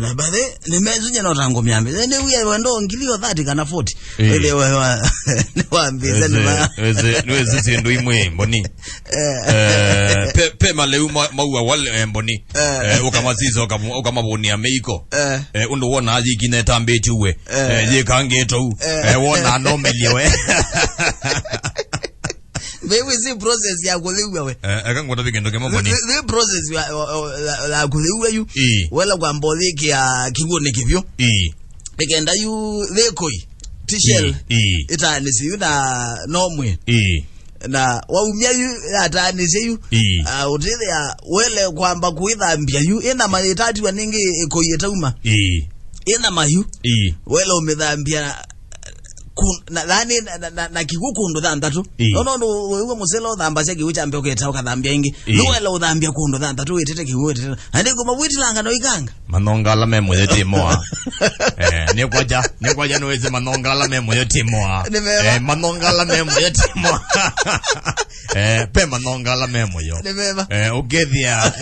na bale nimezunya na tango myambe then we wendo ngilio 30 kana 40 ile waambiza weze zindu imwe mboni pe maleu maua wale mboni ukamazizo ukamaboni ameiko undo wona ajikine tambetuwe ye kangeto wona nomeliwe Wewe si process ya kuliwa we. Akangwa tabigendo kemo boni. The process la kuliwa you. Wala kwa mboliki ya kigone kivyo. Ekenda you lekoi. Tishel. Itanisi yu na nomwe. Na waumia yu atanisi yu. Utile ya wele kwamba kuithambia yu ina maitati waningi koyetauma. Ina mayu. Wele umethambia na kigukundo thantatu no wewe muselo thamba cya giwe chambe uketa ukathambia ingi nuwela uthambia kundo thantatu wetete giwe andi kuma witilanga no ikanga manongala memo yote moa ne kwaja no weze manongala memo yote moa manongala memo yote moa pe manongala memo yo ne beba ugethia